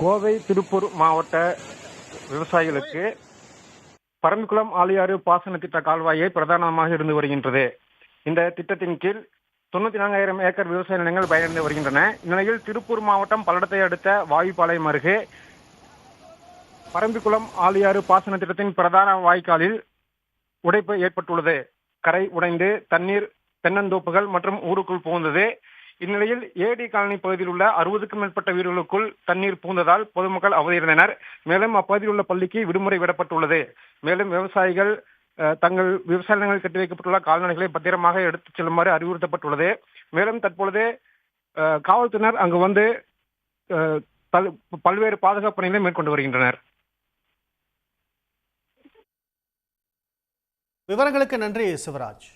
கோவை திருப்பூர் மாவட்ட விவசாயிகளுக்கு பரம்பிக்குளம் ஆழியாறு பாசன திட்ட கால்வாயை பிரதானமாக இருந்து வருகின்றது. இந்த திட்டத்தின் கீழ் 94,000 ஏக்கர் விவசாய நிலங்கள் பயனடைந்து வருகின்றன. இந்நிலையில் திருப்பூர் மாவட்டம் பல்லடத்தை அடுத்த வாயுப்பாளையம் அருகே பரம்பிக்குளம் ஆழியாறு பாசன திட்டத்தின் பிரதான வாய்க்காலில் உடைப்பு ஏற்பட்டுள்ளது. கரை உடைந்து தண்ணீர் தென்னந்தோப்புகள் மற்றும் ஊருக்குள் புகுந்தது. இந்நிலையில் ஏடி காலனி பகுதியில் உள்ள 60க்கும் மேற்பட்ட வீடுகளுக்குள் தண்ணீர் புகுந்ததால் பொதுமக்கள் அவதியடைந்தனர். மேலும் அப்பகுதியில் உள்ள பள்ளிக்கு விடுமுறை விடப்பட்டுள்ளது. மேலும் விவசாயிகள் தங்கள் விவசாய நிலங்களில் கட்டி வைக்கப்பட்டுள்ள கால்நடைகளை பத்திரமாக எடுத்துச் செல்லுமாறு அறிவுறுத்தப்பட்டுள்ளது. மேலும் தற்பொழுது காவல்துறையினர் அங்கு வந்து பல்வேறு பாதுகாப்பு பணிகளை மேற்கொண்டு வருகின்றனர். விவரங்களுக்கு நன்றி சிவராஜ்.